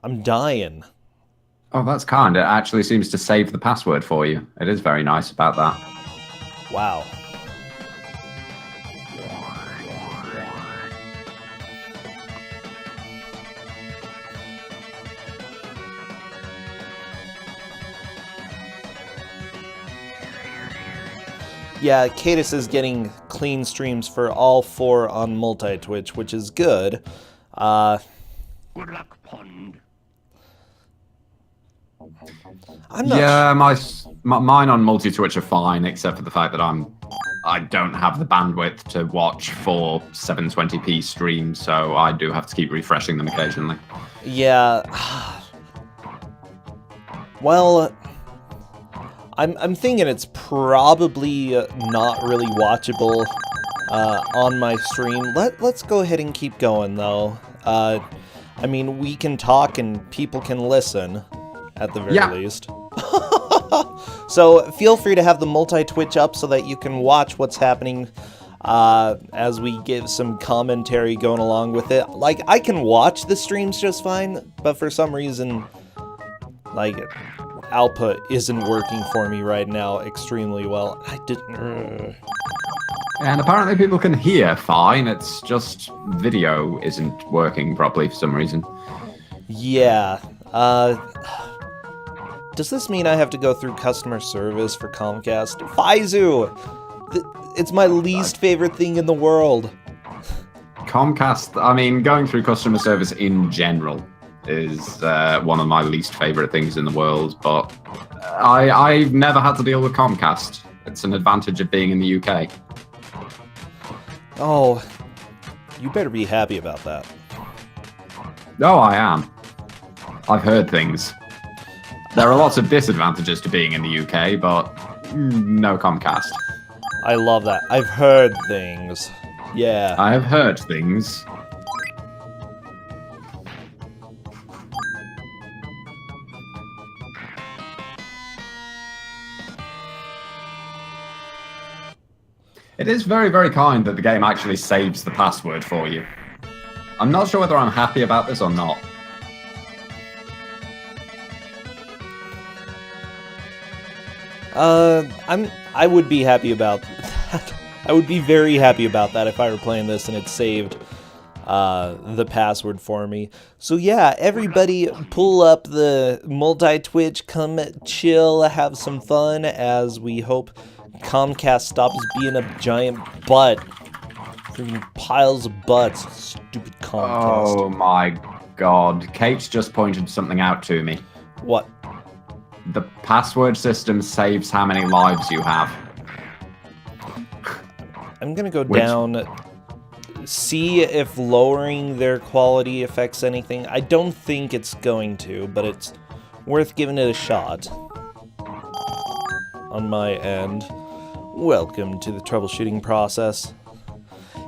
I'm dying. Oh, that's kind. It actually seems to save the password for you. It is very nice about that. Wow. Yeah, Cadus is getting clean streams for all 4 on multi-Twitch, which is good. Good luck, Pond. I'm not Yeah, mine on multi-Twitch are fine, except for the fact that I don't have the bandwidth to watch 4 720p streams, so I do have to keep refreshing them occasionally. Yeah. Well, I'm thinking it's probably not really watchable on my stream. Let's go ahead and keep going, though. I mean, we can talk and people can listen, at the very least. So feel free to have the multi-Twitch up so that you can watch what's happening as we give some commentary going along with it. Like, I can watch the streams just fine, but for some reason, like, output isn't working for me right now extremely well. I didn't... And apparently people can hear fine, it's just video isn't working properly for some reason. Yeah, does this mean I have to go through customer service for Comcast? Faizu! It's my least favorite thing in the world. Comcast, I mean, going through customer service in general is one of my least favorite things in the world, but I've never had to deal with Comcast. It's an advantage of being in the UK. Oh, you better be happy about that. No, I am. I've heard things. There are lots of disadvantages to being in the UK, but no Comcast. I love that. I've heard things. Yeah. I have heard things. It is very, very kind that the game actually saves the password for you. I'm not sure whether I'm happy about this or not. I would be happy about that. I would be very happy about that if I were playing this and it saved the password for me. So yeah, everybody pull up the multi-Twitch, come chill, have some fun as we hope Comcast stops being a giant butt. Freaking piles of butts. Stupid Comcast. Oh my god. Kate just pointed something out to me. What? The password system saves how many lives you have. I'm gonna go down, see if lowering their quality affects anything. I don't think it's going to, but it's worth giving it a shot. On my end. Welcome to the troubleshooting process.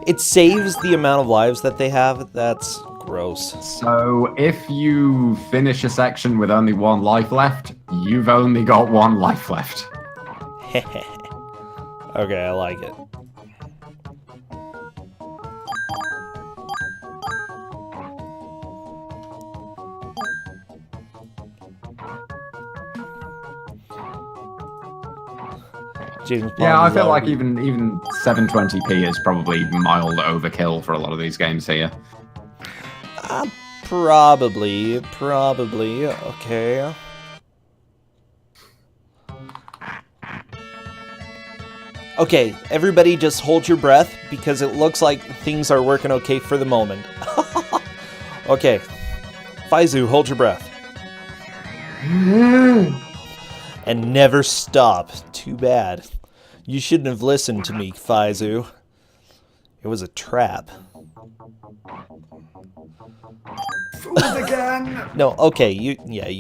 It saves the amount of lives that they have. That's gross. So if you finish a section with only 1 life left, you've only got 1 life left. Okay, I like it. James Yeah, Bond I feel like already... even 720p is probably mild overkill for a lot of these games here. Probably. Okay. Okay, everybody just hold your breath because it looks like things are working okay for the moment. Okay. Faizu, hold your breath. And never stop. Too bad. You shouldn't have listened to me, Faizu. It was a trap. Again. No, okay, you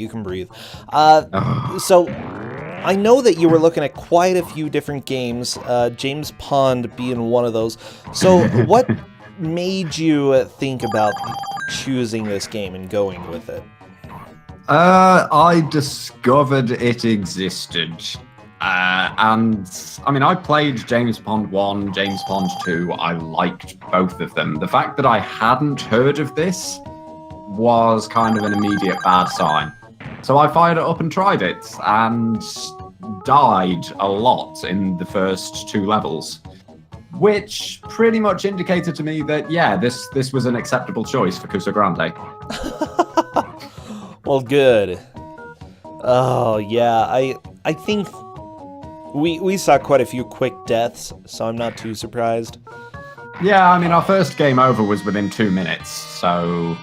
can breathe. So, I know that you were looking at quite a few different games, James Pond being one of those. So, what made you think about choosing this game and going with it? I discovered it existed. And, I mean, I played James Pond 1, James Pond 2. I liked both of them. The fact that I hadn't heard of this was kind of an immediate bad sign. So I fired it up and tried it, and died a lot in the first 2 levels, which pretty much indicated to me that, yeah, this was an acceptable choice for Kusogrand3. Well, good. Oh, yeah, I think we saw quite a few quick deaths, so I'm not too surprised. Yeah, I mean, our first game over was within 2 minutes, so...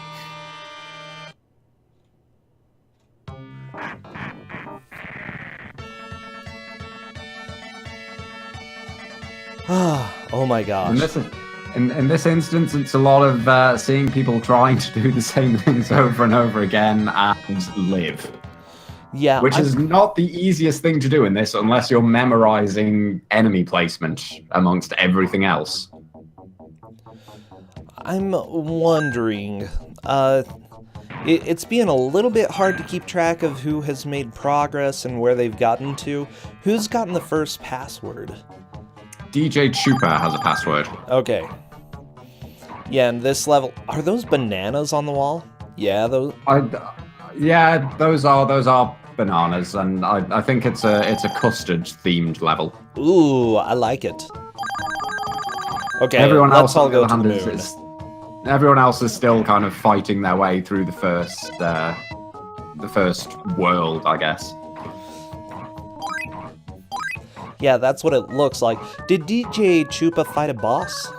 Oh my gosh. In this instance, it's a lot of seeing people trying to do the same things over and over again and live. Yeah, Which is not the easiest thing to do in this unless you're memorizing enemy placement amongst everything else. I'm wondering, it's being a little bit hard to keep track of who has made progress and where they've gotten to. Who's gotten the first password? DJ Chupa has a password. Okay. Yeah, and this level, are those bananas on the wall? Yeah, those. Yeah, those are bananas, and I think it's a custard themed level. Ooh, I like it. Okay, Everyone let's else all on the go other to the hand moon. everyone else is still kind of fighting their way through the first world, I guess. Yeah, that's what it looks like. Did DJ Chupa fight a boss?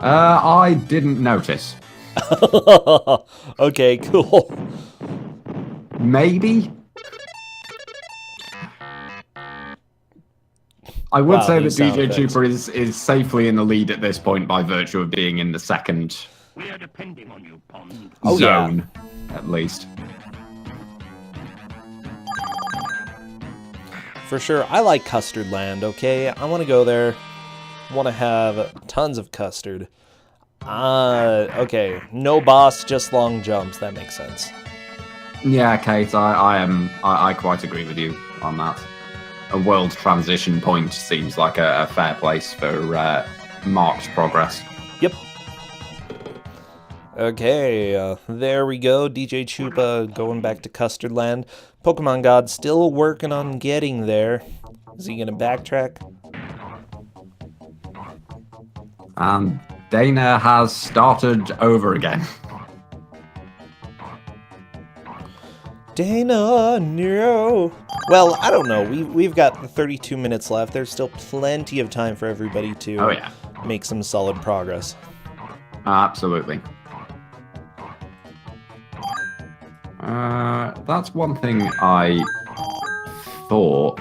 I didn't notice. Okay, cool. Maybe. I would say that DJ Chupa is safely in the lead at this point by virtue of being in the second We are depending on you, Pond. zone, at least. For sure, I like Custard Land, okay? I want to go there. Want to have tons of custard. Okay, no boss, just long jumps. That makes sense. Yeah, Kate, I quite agree with you on that. A world transition point seems like a fair place for marked progress. Yep. Okay, there we go. DJ Chupa going back to Custard Land. Pokemon God still working on getting there. Is he gonna backtrack? And Dana has started over again. Dana, no. Well, I don't know. We've got 32 minutes left. There's still plenty of time for everybody to make some solid progress. Absolutely. That's one thing I thought.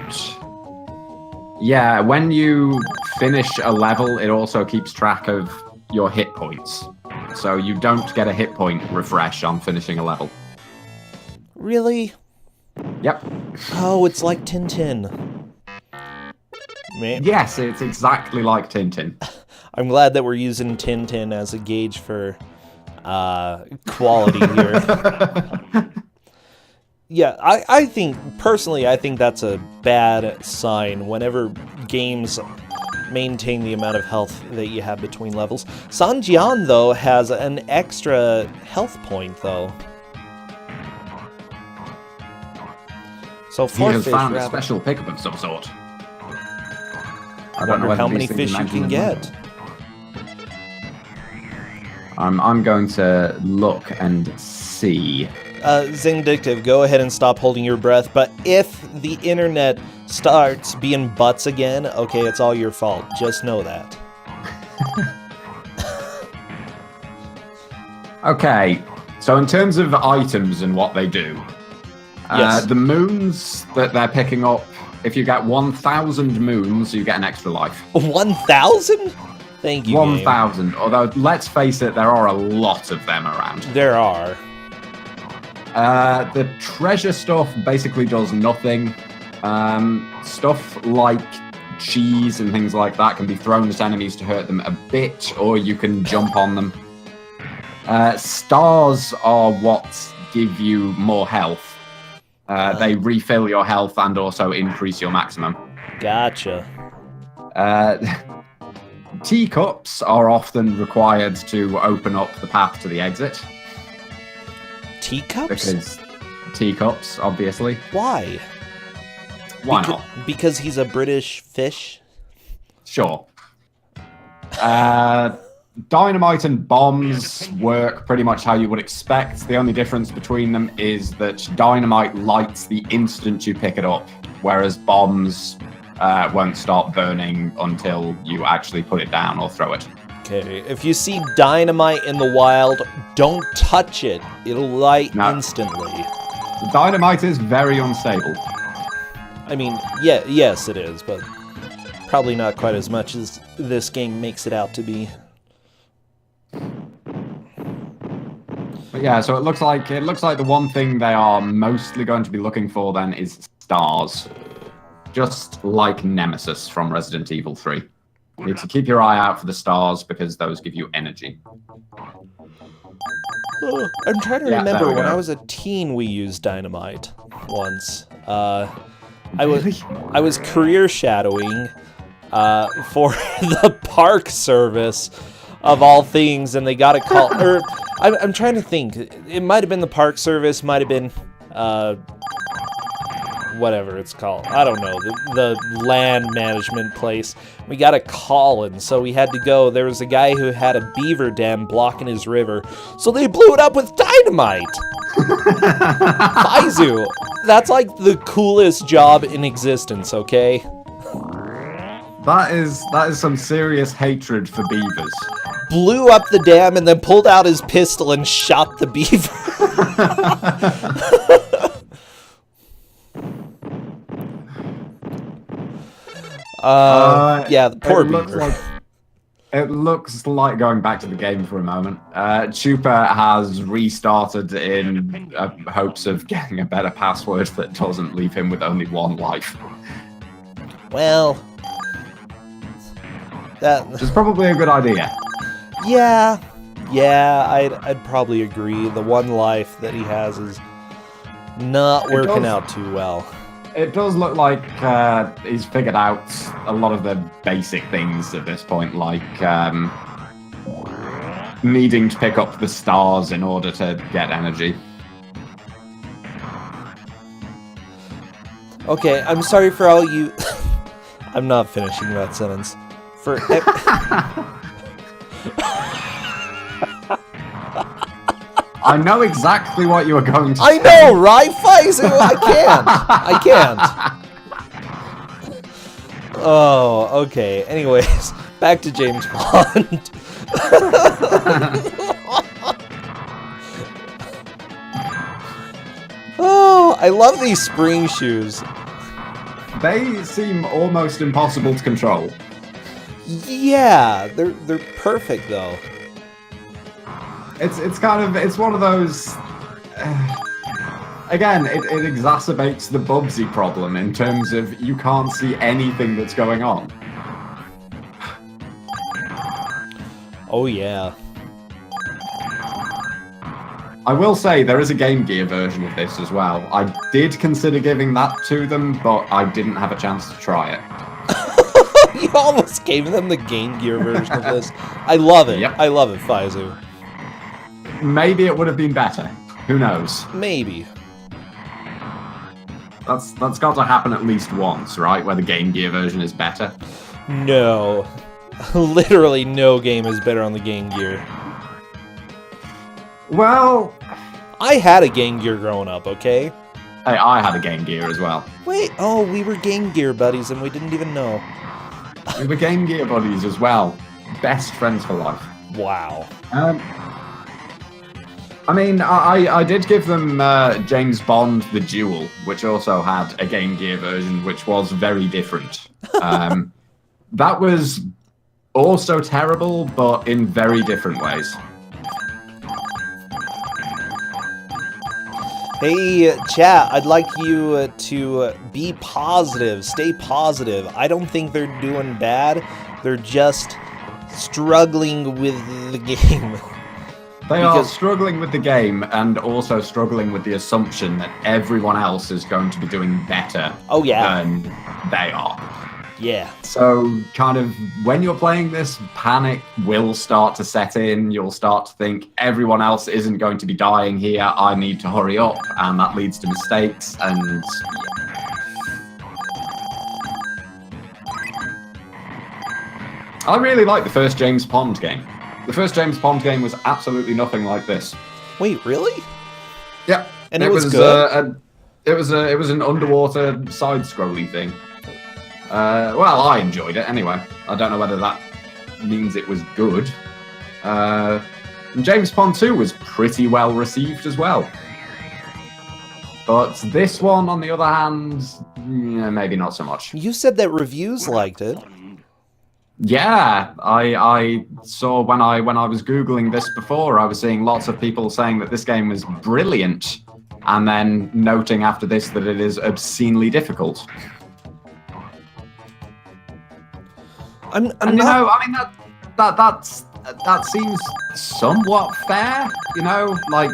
Yeah, when you finish a level, it also keeps track of your hit points. So you don't get a hit point refresh on finishing a level. Really? Yep. Oh, it's like Tintin. Man. Yes, it's exactly like Tintin. I'm glad that we're using Tintin as a gauge for quality here. Yeah, I think, personally, I think that's a bad sign whenever games maintain the amount of health that you have between levels. Sanjian, though, has an extra health point, though. So He has found a rabbit. special pickup of some sort. I wonder how many fish you can get. I'm going to look and see. Zingdictive, go ahead and stop holding your breath, but if the internet starts being butts again, okay, it's all your fault. Just know that. Okay, so in terms of items and what they do, Yes. the moons that they're picking up, if you get 1,000 moons, you get an extra life. 1,000? Thank you, 1,000, although let's face it, there are a lot of them around. There are. The treasure stuff basically does nothing. Stuff like cheese and things like that can be thrown at enemies to hurt them a bit, or you can jump on them. Stars are what give you more health. They refill your health and also increase your maximum. Gotcha. Teacups are often required to open up the path to the exit. Teacups? Because teacups, obviously. Why? Why not? Because he's a British fish? Sure. Dynamite and bombs work pretty much how you would expect. The only difference between them is that dynamite lights the instant you pick it up, whereas bombs won't start burning until you actually put it down or throw it. Okay, if you see dynamite in the wild, don't touch it. It'll light instantly. Dynamite is very unstable. I mean, yeah, yes it is, but probably not quite as much as this game makes it out to be. But yeah, so it looks like the one thing they are mostly going to be looking for then is stars. Just like Nemesis from Resident Evil 3. You need to keep your eye out for the stars because those give you energy. Oh, I'm trying to remember when I was a teen we used dynamite once. I was career shadowing for the park service of all things, and they got a call. Or I'm trying to think. It might have been the park service. Might have been whatever it's called. I don't know. The land management place. We got a call, and so we had to go. There was a guy who had a beaver dam blocking his river, so they blew it up with dynamite. Faizu, that's like the coolest job in existence, okay? That is some serious hatred for beavers. Blew up the dam and then pulled out his pistol and shot the beaver. Yeah, the poor beaver. It looks like going back to the game for a moment. Chupa has restarted in hopes of getting a better password that doesn't leave him with only one life. Well, which is probably a good idea. Yeah, I'd probably agree. The one life that he has is not working out too well. It does look like he's figured out a lot of the basic things at this point, like needing to pick up the stars in order to get energy. Okay, I'm sorry for all you... I'm not finishing that sentence. I know exactly what you were going to say. I know, right, Faizu? I can't. Oh, okay. Anyways, back to James Bond. Oh, I love these spring shoes. They seem almost impossible to control. Yeah, they're perfect though. It's one of those. Again, it exacerbates the Bubsy problem in terms of you can't see anything that's going on. Oh yeah. I will say there is a Game Gear version of this as well. I did consider giving that to them, but I didn't have a chance to try it. You almost gave them the Game Gear version of this. I love it. Yep. I love it, Faizu. Maybe it would have been better. Who knows? Maybe. That's got to happen at least once, right? Where the Game Gear version is better. No. Literally no game is better on the Game Gear. Well... I had a Game Gear growing up, okay? Hey, I had a Game Gear as well. Wait, oh, we were Game Gear buddies and we didn't even know. We were Game Gear buddies as well. Best friends for life. Wow. I mean, I did give them James Bond The Duel, which also had a Game Gear version, which was very different. That was also terrible, but in very different ways. Hey, chat, I'd like you to be positive, stay positive. I don't think they're doing bad. They're just struggling with the game. They are struggling with the game and also struggling with the assumption that everyone else is going to be doing better than they are. Yeah. So, kind of, when you're playing this, panic will start to set in. You'll start to think, everyone else isn't going to be dying here. I need to hurry up. And that leads to mistakes. And I really like the first James Pond game. The first James Pond game was absolutely nothing like this. Wait, really? Yeah. And it was good? It was an underwater side-scrolly thing. Well, I enjoyed it anyway. I don't know whether that means it was good. And James Pond 2 was pretty well received as well. But this one, on the other hand, maybe not so much. You said that reviews liked it. Yeah, I saw when I was Googling this before, I was seeing lots of people saying that this game was brilliant, and then noting after this that it is obscenely difficult. That seems somewhat fair, like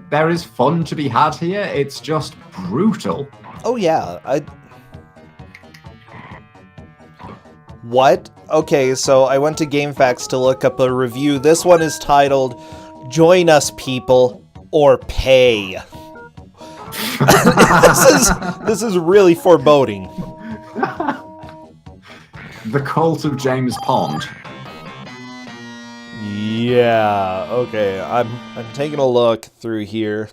there is fun to be had here. It's just brutal. Oh yeah, What? Okay, so I went to GameFAQs to look up a review. This one is titled, "Join Us People or Pay." This is really foreboding. The Cult of James Pond. Yeah, okay. I'm taking a look through here.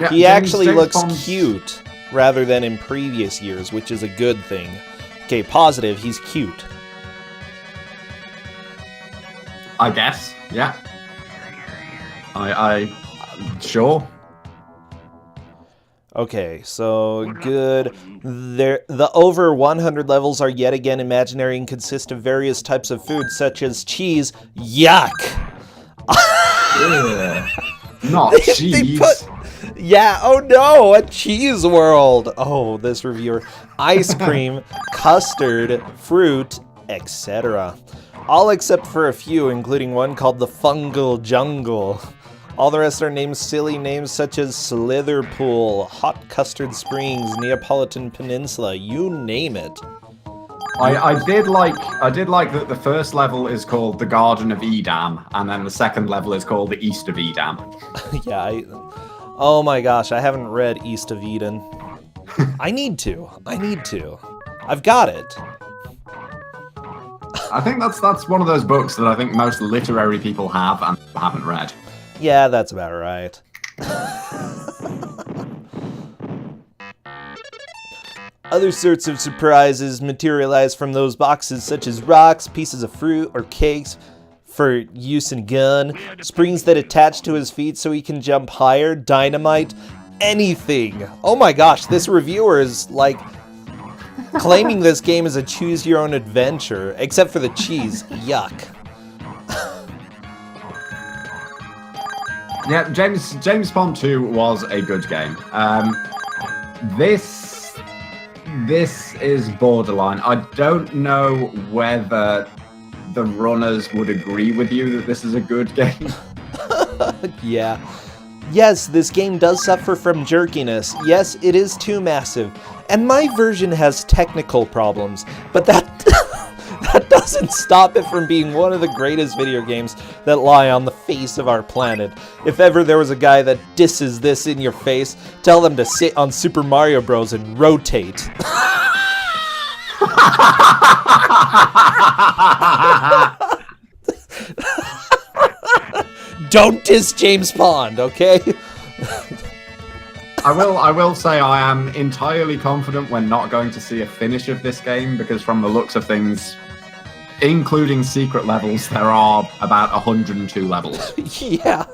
Yeah, He actually James looks Pond's- cute rather than in previous years, which is a good thing. Okay, positive, he's cute. I guess, yeah. I sure. Okay, so good. The over 100 levels are yet again imaginary and consist of various types of food, such as cheese. Yuck! Ugh. Not cheese. Yeah, oh no, a cheese world! Oh, this reviewer. Ice cream, custard, fruit, etc. All except for a few, including one called the Fungal Jungle. All the rest are named silly names such as Slitherpool, Hot Custard Springs, Neapolitan Peninsula, you name it. I did like that the first level is called the Garden of Edam, and then the second level is called the East of Edam. Yeah, oh my gosh, I haven't read East of Eden. I need to. I've got it. I think that's one of those books that I think most literary people have and haven't read. Yeah, that's about right. Other sorts of surprises materialize from those boxes, such as rocks, pieces of fruit, or cakes for use in a gun, springs that attach to his feet so he can jump higher, dynamite, anything. Oh my gosh, this reviewer is like claiming this game is a choose-your-own-adventure, except for the cheese. Yuck. Yeah, James Pond 2 was a good game. This is borderline. I don't know whether the runners would agree with you that this is a good game. Yeah. Yes, this game does suffer from jerkiness. Yes, it is too massive. And my version has technical problems, but that that doesn't stop it from being one of the greatest video games that lie on the face of our planet. If ever there was a guy that disses this in your face, tell them to sit on Super Mario Bros. And rotate. Don't diss James Pond, okay? I will say I am entirely confident we're not going to see a finish of this game, because from the looks of things, including secret levels, there are about 102 levels. Yeah.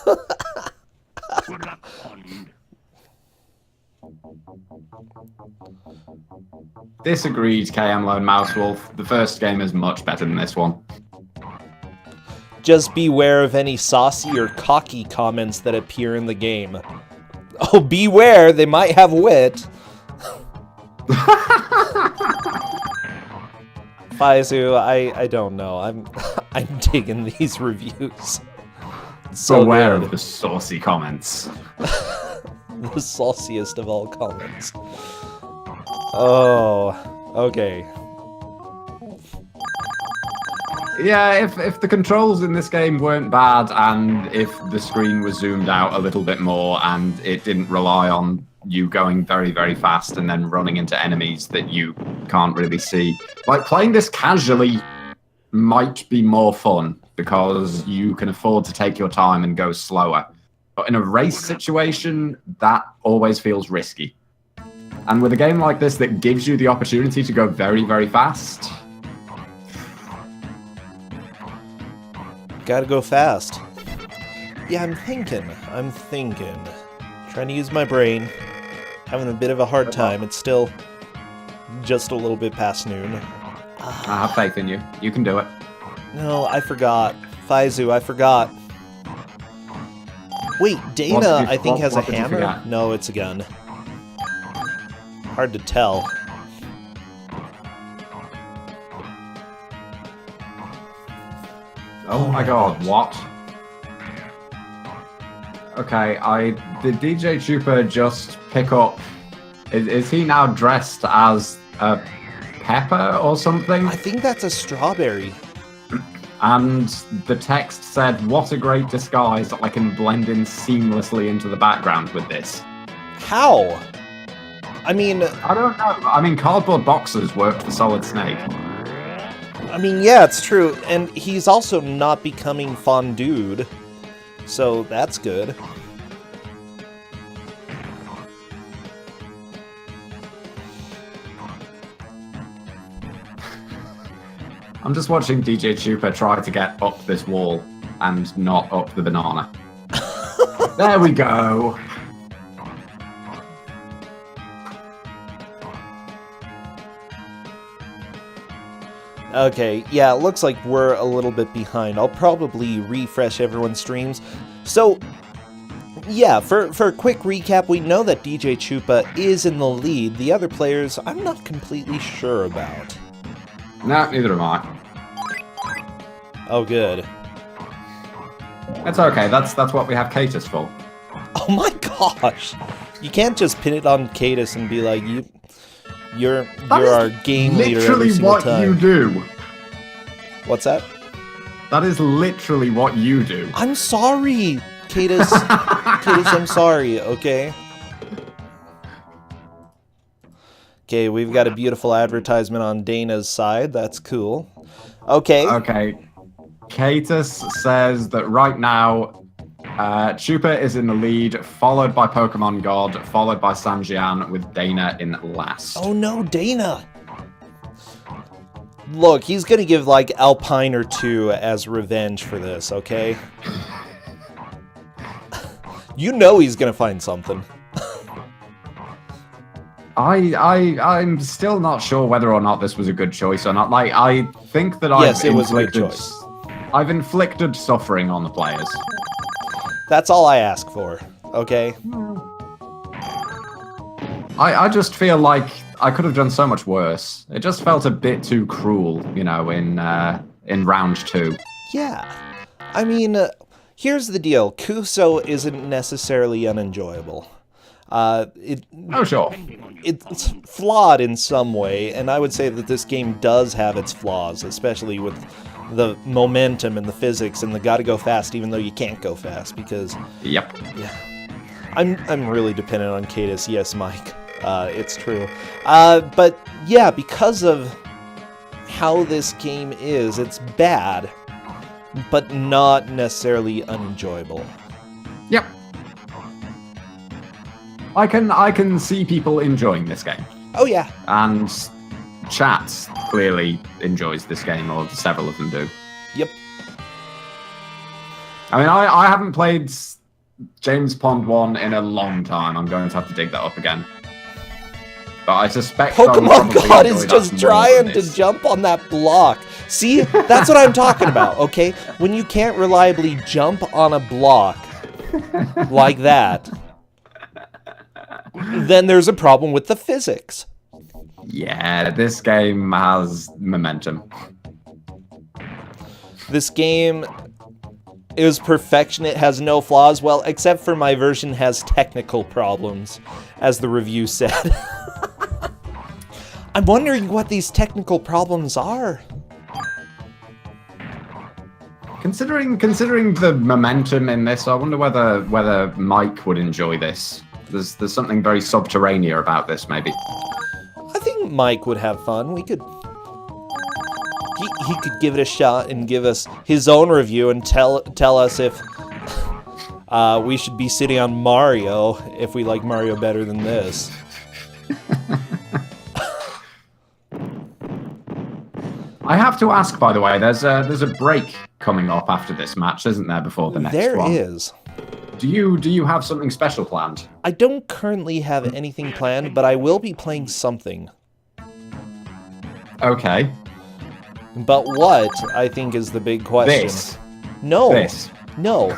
Good luck, Pond. Disagreed, KM Lone Mousewolf. The first game is much better than this one. Just beware of any saucy or cocky comments that appear in the game. Oh, beware, they might have wit. Faizu, I don't know. I'm digging these reviews. So Beware good. of the saucy comments. The sauciest of all comments. Oh, Okay. Yeah, if the controls in this game weren't bad, and if the screen was zoomed out a little bit more, and it didn't rely on you going very, very fast and then running into enemies that you can't really see. Like, playing this casually might be more fun, because you can afford to take your time and go slower. But in a race situation, that always feels risky. And with a game like this that gives you the opportunity to go very, very fast... Gotta go fast. Yeah, I'm thinking. Trying to use my brain. Having a bit of a hard time. It's still just a little bit past noon. I have faith in you. You can do it. No, I forgot. Faizu, I forgot. Wait, Dana, I think, has a what did you hammer? forget? No, it's a gun. Hard to tell. Oh my god, what? Okay, did DJ Trooper just pick up... Is he now dressed as a pepper or something? I think that's a strawberry. And the text said, "What a great disguise, I can blend in seamlessly into the background with this." How? I mean... I don't know. I mean, cardboard boxes work for Solid Snake. I mean, yeah, it's true. And he's also not becoming fondued. So that's good. I'm just watching DJ Trooper try to get up this wall and not up the banana. There we go. Okay, yeah, it looks like we're a little bit behind. I'll probably refresh everyone's streams. So, yeah, for a quick recap, we know that DJ Chupa is in the lead. The other players, I'm not completely sure about. No, neither am I. Oh, good. It's okay, that's what we have Catus for. Oh my gosh! You can't just pin it on Cadus and be like, you're our game leader every Literally single what time. you do. What's that? That is literally what you do. I'm sorry, Cadus. Cadus, I'm sorry, okay? Okay, we've got a beautiful advertisement on Dana's side. That's cool. Okay. Okay. Catus says that right now, Chupa is in the lead, followed by Pokemon God, followed by Sanjian, with Dana in last. Oh no, Dana! Look, he's gonna give, like, Alpine or 2 as revenge for this, okay? You know he's gonna find something. I'm still not sure whether or not this was a good choice or not. Like, I think that Yes, it was a good choice. I've inflicted suffering on the players. That's all I ask for, okay? I just feel like I could have done so much worse. It just felt a bit too cruel, you know, in round 2. Yeah. I mean, here's the deal. Kuso isn't necessarily unenjoyable. Oh, sure. It's flawed in some way, and I would say that this game does have its flaws, especially with the momentum and the physics and the gotta go fast even though you can't go fast, because... Yep. Yeah. I'm really dependent on Cadus, yes, Mike. It's true. But, yeah, because of how this game is, it's bad, but not necessarily unenjoyable. Yep. I can see people enjoying this game. Oh, yeah. And chat clearly enjoys this game, or several of them do. Yep. I mean, I haven't played James Pond 1 in a long time. I'm going to have to dig that up again. But I suspect Pokemon God is just trying to jump on that block. See? That's what I'm talking about, okay? When you can't reliably jump on a block like that, then there's a problem with the physics. Yeah, this game has momentum. This game is perfection. It has no flaws. Well, except for my version has technical problems, as the review said. I'm wondering what these technical problems are. Considering the momentum in this, I wonder whether Mike would enjoy this. There's something very subterranean about this, maybe. I think Mike would have fun. We could... He could give it a shot and give us his own review and tell us if we should be sitting on Mario, if we like Mario better than this. I have to ask, by the way, there's a break coming up after this match, isn't there, before the next one? There is. Do you have something special planned? I don't currently have anything planned, but I will be playing something. Okay. But what, I think, is the big question. This. No. This. No.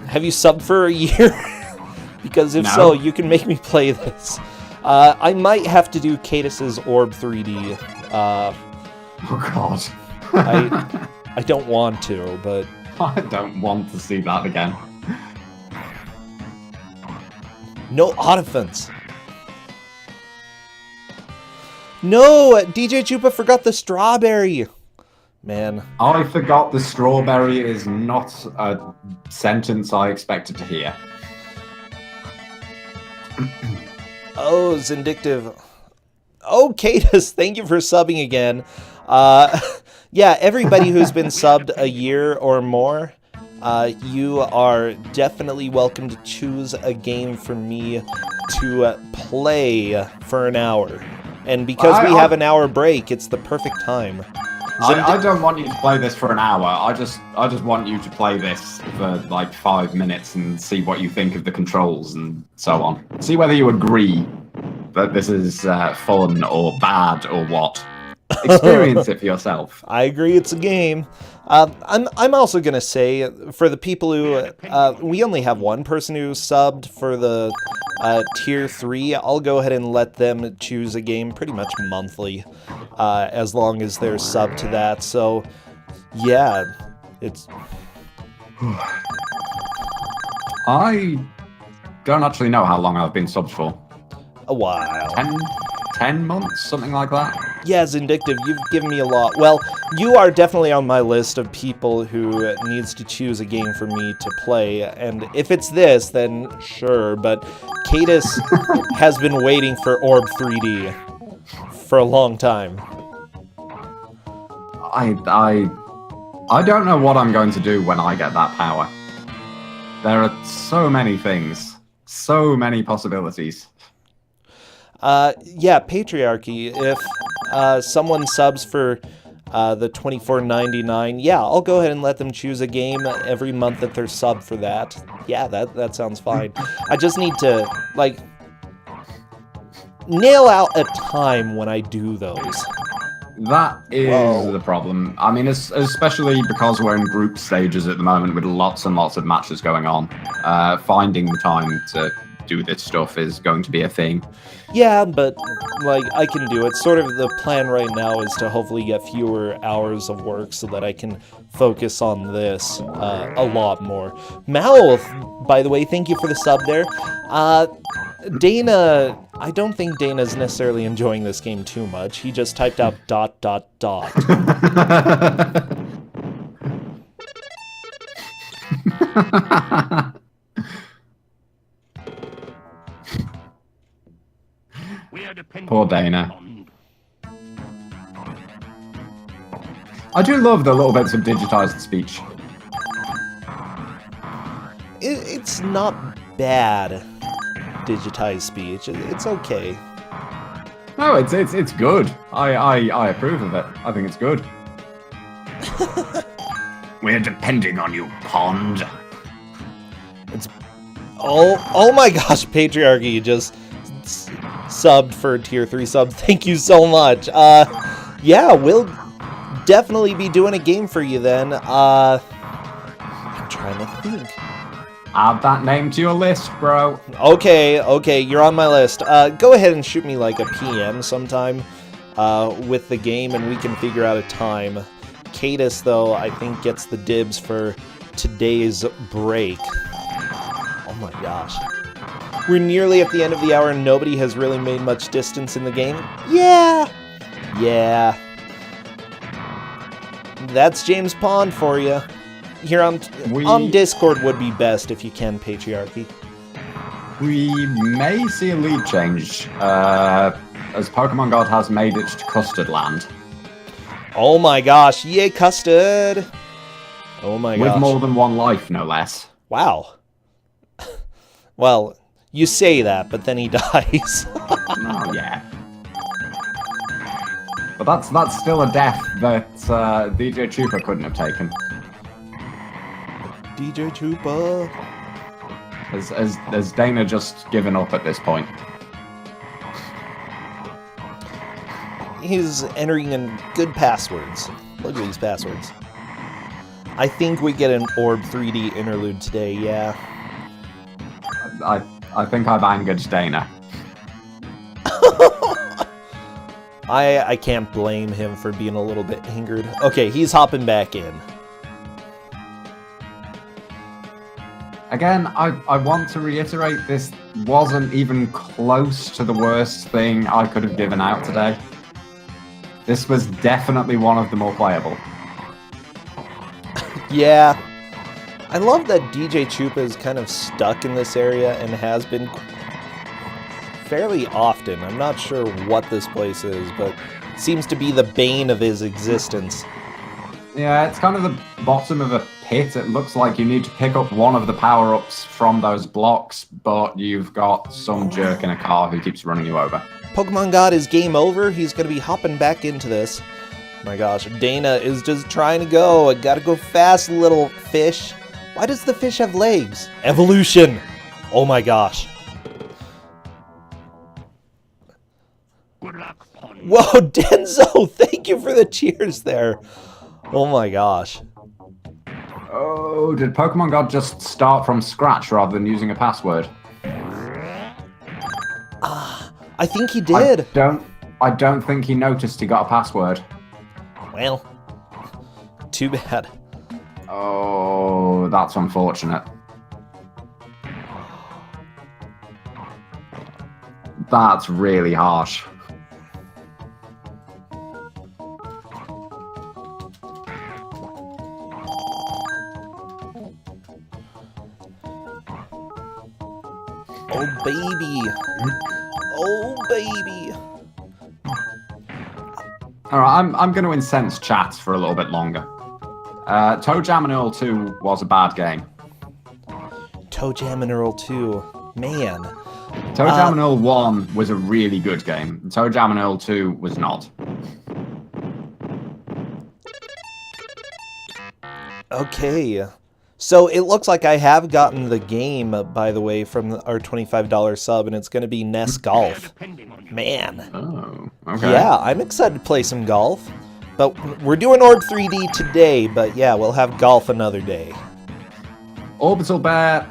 Have you subbed for a year? Because if so, you can make me play this. I might have to do Cadus's Orb 3D. Oh, God. I don't want to, but... I don't want to see that again. No autofence. No! DJ Chupa forgot the strawberry! Man. I forgot the strawberry is not a sentence I expected to hear. Oh, Zindictive. Oh, Cadus, thank you for subbing again. Yeah, everybody who's been subbed a year or more, you are definitely welcome to choose a game for me to play for an hour. And because we have an hour break, it's the perfect time. I don't want you to play this for an hour. I just want you to play this for like 5 minutes and see what you think of the controls and so on. See whether you agree that this is fun or bad or what. Experience it for yourself. I agree, it's a game. I'm also gonna say, for the people who we only have one person who subbed for the tier 3. I'll go ahead and let them choose a game pretty much monthly, as long as they're subbed to that. So, yeah, it's. I don't actually know how long I've been subbed for. A while. 10 months, something like that. Yeah, Zindictive, you've given me a lot. Well, you are definitely on my list of people who needs to choose a game for me to play, and if it's this, then sure, but Cadus has been waiting for Orb 3D for a long time. I don't know what I'm going to do when I get that power. There are so many things, so many possibilities. Yeah, Patriarchy, if someone subs for the $24.99, yeah, I'll go ahead and let them choose a game every month that they're subbed for that. Yeah, that sounds fine. I just need to, like, nail out a time when I do those. That is the problem. I mean, especially because we're in group stages at the moment with lots and lots of matches going on. Finding the time to do this stuff is going to be a thing. Yeah, but, like, I can do it. Sort of the plan right now is to hopefully get fewer hours of work so that I can focus on this a lot more. Mouth, by the way, thank you for the sub there. Dana, I don't think Dana's necessarily enjoying this game too much. He just typed out ... Poor Dana. I do love the little bits of digitized speech. It's not bad, digitized speech. It's okay. No, it's good. I approve of it. I think it's good. We're depending on you, Pond. It's oh my gosh, Patriarchy, you just subbed for a tier 3 sub. Thank you so much. Yeah, we'll definitely be doing a game for you then. I'm trying to think. Add that name to your list, bro. Okay, you're on my list. Go ahead and shoot me like a PM sometime with the game, and we can figure out a time. Cadus, though, I think gets the dibs for today's break. Oh my gosh. We're nearly at the end of the hour and nobody has really made much distance in the game. Yeah. Yeah. That's James Pond for you. Here on Discord would be best if you can, Patriarchy. We may see a lead change, as Pokemon God has made it to Custard Land. Oh my gosh, yay Custard! Oh my gosh. With more than one life, no less. Wow. Well, you say that, but then he dies. Oh, yeah. But that's still a death that DJ Chupa couldn't have taken. DJ Chupa. Has Dana just given up at this point? He's entering in good passwords. Look at these passwords. I think we get an Orb 3D interlude today, yeah. I think I've angered Dana. I can't blame him for being a little bit angered. Okay, he's hopping back in. Again, I want to reiterate, this wasn't even close to the worst thing I could have given out today. This was definitely one of the more playable. Yeah. I love that DJ Chupa is kind of stuck in this area and has been fairly often. I'm not sure what this place is, but it seems to be the bane of his existence. Yeah, it's kind of the bottom of a pit. It looks like you need to pick up one of the power-ups from those blocks, but you've got some jerk in a car who keeps running you over. Pokemon God is game over. He's going to be hopping back into this. My gosh, Dana is just trying to go. I gotta go fast, little fish. Why does the fish have legs? Evolution! Oh my gosh. Whoa, Denzo! Thank you for the cheers there. Oh my gosh. Oh, did Pokemon God just start from scratch rather than using a password? I think he did. I don't think he noticed he got a password. Well, too bad. Oh, that's unfortunate. That's really harsh. Oh, baby. Oh, baby. Alright, I'm going to incense chat for a little bit longer. Toe Jam and Earl 2 was a bad game. Toe Jam and Earl 2. Man. Toe Jam and Earl 1 was a really good game. Toe Jam and Earl 2 was not. Okay. So it looks like I have gotten the game, by the way, from our $25 sub, and it's going to be NES Golf. Man. Oh, okay. Yeah, I'm excited to play some golf. But we're doing Orb 3D today, but yeah, we'll have golf another day. Orbital Bear,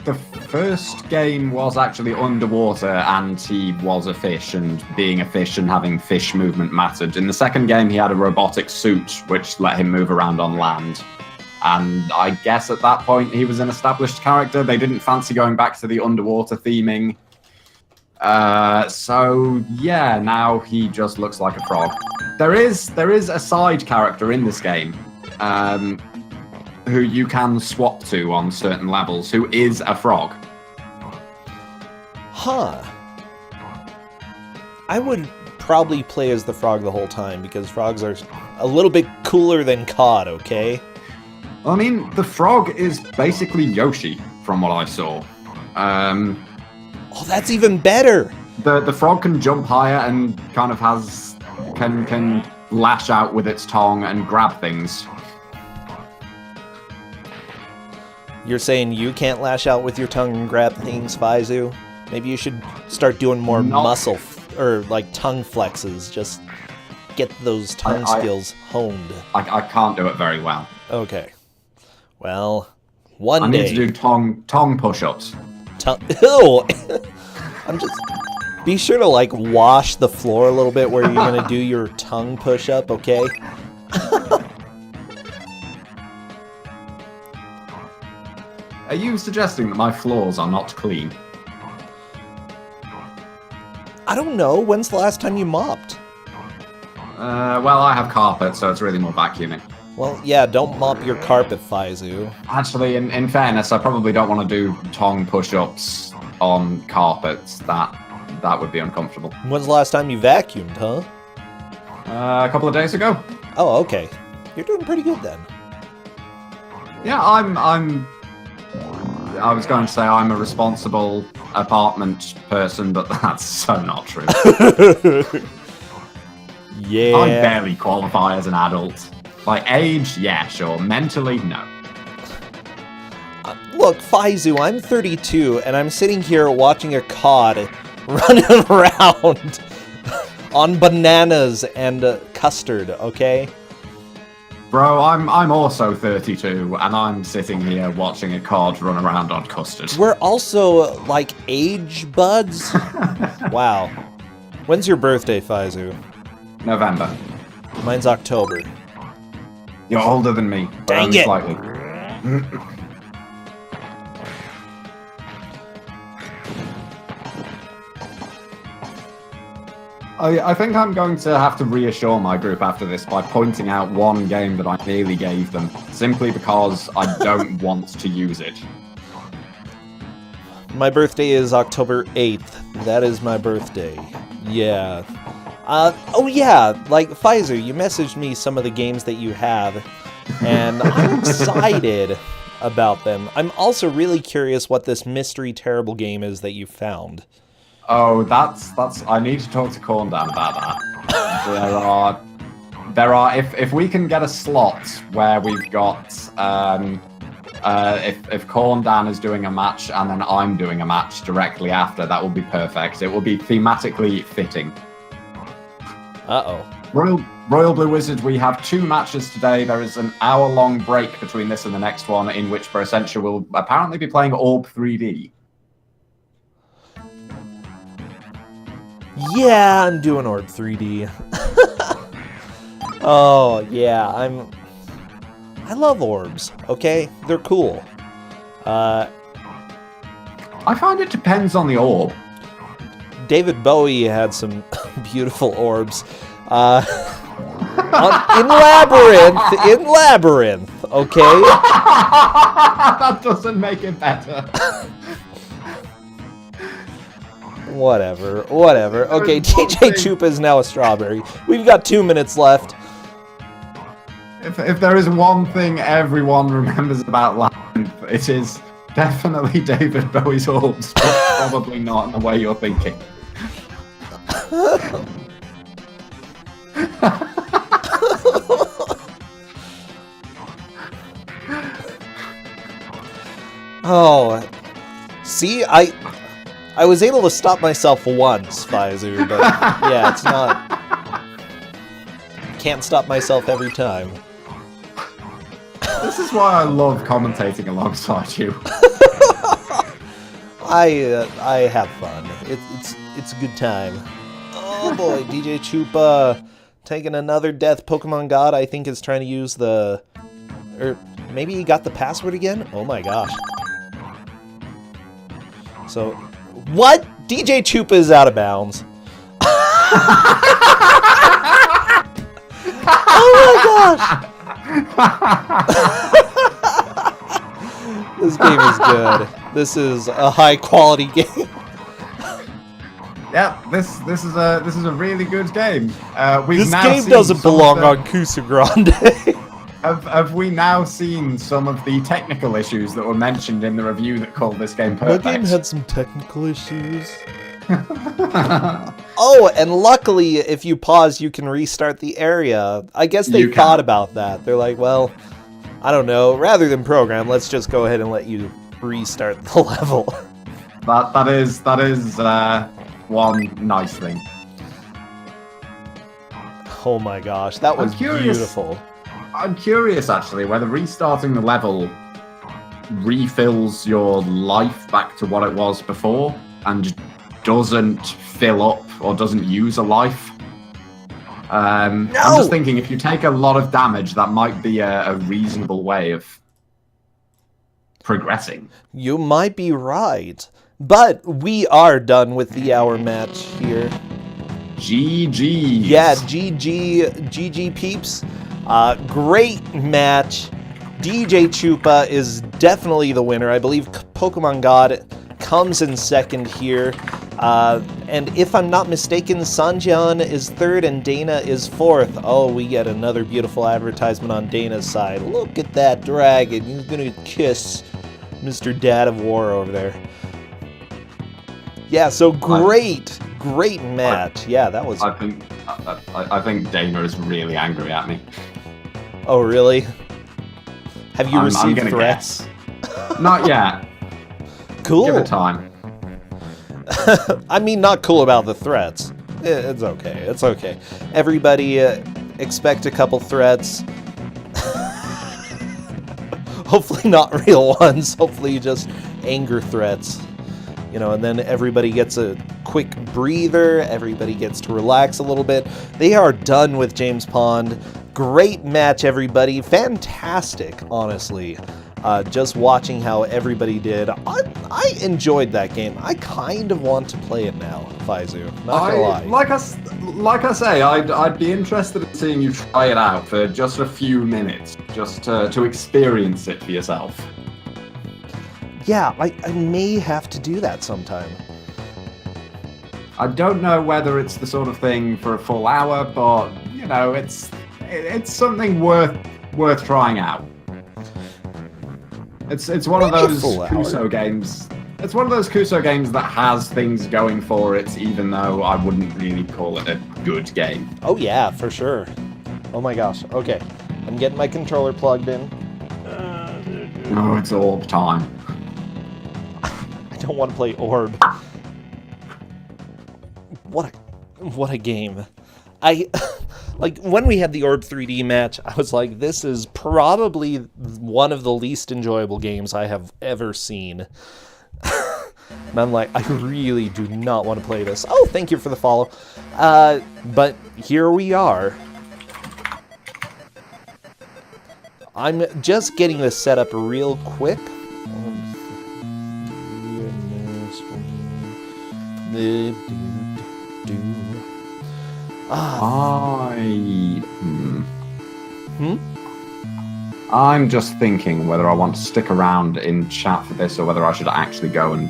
the first game was actually underwater, and he was a fish, and being a fish and having fish movement mattered. In the second game, he had a robotic suit, which let him move around on land. And I guess at that point he was an established character. They didn't fancy going back to the underwater theming. So yeah, now he just looks like a frog. There is a side character in this game who you can swap to on certain levels, who is a frog. Huh. I would probably play as the frog the whole time, because frogs are a little bit cooler than cod, okay? I mean, the frog is basically Yoshi, from what I saw. Oh, that's even better! The frog can jump higher and kind of can lash out with its tongue and grab things. You're saying you can't lash out with your tongue and grab things, Faizu? Maybe you should start doing more muscle or like tongue flexes. Just get those tongue skills honed. I can't do it very well. Okay. Well, one I day. need to do tongue push-ups. Ew! I'm just. Be sure to like wash the floor a little bit where you're gonna do your tongue push-up, okay? Are you suggesting that my floors are not clean? I don't know. When's the last time you mopped? Well, I have carpet, so it's really more vacuuming. Well, yeah, don't mop your carpet, Faizu. Actually, in fairness, I probably don't want to do tongue push-ups on carpets. That would be uncomfortable. When's the last time you vacuumed, huh? A couple of days ago. Oh, okay. You're doing pretty good then. Yeah, I was going to say I'm a responsible apartment person, but that's so not true. Yeah. I barely qualify as an adult. By age, yeah, sure. Mentally, no. Look, Faizu, I'm 32, and I'm sitting here watching a cod running around on bananas and custard, okay? Bro, I'm also 32, and I'm sitting here watching a cod run around on custard. We're also, like, age buds? Wow. When's your birthday, Faizu? November. Mine's October. You're older than me. Dang only it. Slightly. I think I'm going to have to reassure my group after this by pointing out one game that I nearly gave them, simply because I don't want to use it. My birthday is October 8th. That is my birthday. Yeah. Oh yeah, like, Pfizer, you messaged me some of the games that you have, and I'm excited about them. I'm also really curious what this mystery terrible game is that you found. Oh, that's. I need to talk to Corndan about that. There are. If we can get a slot where we've got, if Corndan is doing a match and then I'm doing a match directly after, that will be perfect. It will be thematically fitting. Uh-oh. Royal Blue Wizard, we have 2 matches today. There is an hour-long break between this and the next one, in which Brossentia will apparently be playing Orb 3D. Yeah, I'm doing Orb 3D. Oh, yeah, I love orbs, okay? They're cool. I find it depends on the orb. David Bowie had some beautiful orbs. In Labyrinth, okay? That doesn't make it better. Whatever. Okay, DJ Chupa is now a strawberry. We've got 2 minutes left. If there is one thing everyone remembers about Labyrinth, it is definitely David Bowie's orbs, but probably not in the way you're thinking. Oh, see, I was able to stop myself once, Pfizer, but yeah, it's not. Can't stop myself every time. This is why I love commentating alongside you. I have fun. It's a good time. Oh boy, DJ Chupa taking another death. Pokemon God, I think, is trying to use the... Or maybe he got the password again? Oh my gosh. So, what? DJ Chupa is out of bounds. Oh my gosh! This game is good. This is a high quality game. Yeah, this is a really good game. This game doesn't belong on Kusogrand3. Have we now seen some of the technical issues that were mentioned in the review that called this game perfect? The game had some technical issues. Oh, and luckily, if you pause, you can restart the area. I guess they thought about that. They're like, well, I don't know. Rather than program, let's just go ahead and let you restart the level. That is one nice thing. Oh my gosh, that was beautiful. I'm curious, actually, whether restarting the level refills your life back to what it was before and doesn't fill up or doesn't use a life. I'm just thinking, if you take a lot of damage, that might be a reasonable way of progressing. You might be right. But we are done with the hour match here. GG. Yeah, GG peeps. Great match. DJ Chupa is definitely the winner. I believe Pokemon God comes in second here. And if I'm not mistaken, Sanjian is third and Dana is fourth. Oh, we get another beautiful advertisement on Dana's side. Look at that dragon. He's gonna kiss Mr. Dad of War over there. Yeah, so great match. Yeah, that was... I think Dana is really angry at me. Oh, really? Have you received gonna threats? Guess. Not yet. Cool. Give it time. I mean, not cool about the threats. It's okay. It's okay. Everybody expect a couple threats. Hopefully not real ones. Hopefully just anger threats. You know, and then everybody gets a quick breather. Everybody gets to relax a little bit. They are done with James Pond. Great match, everybody. Fantastic, honestly. Just watching how everybody did. I enjoyed that game. I kind of want to play it now, Faizu. Not gonna lie. Like I say, I'd be interested in seeing you try it out for just a few minutes, just to experience it for yourself. Yeah, I may have to do that sometime. I don't know whether it's the sort of thing for a full hour, but you know, it's something worth trying out. It's one of those Kuso games. It's one of those Kuso games that has things going for it, even though I wouldn't really call it a good game. Oh yeah, for sure. Oh my gosh. Okay, I'm getting my controller plugged in. Oh, it's orb time. I don't want to play Orb. What a game. Like, when we had the Orb 3D match, I was like, this is probably one of the least enjoyable games I have ever seen. And I'm like, I really do not want to play this. Oh, thank you for the follow. But here we are. I'm just getting this set up real quick. I'm just thinking whether I want to stick around in chat for this or whether I should actually go and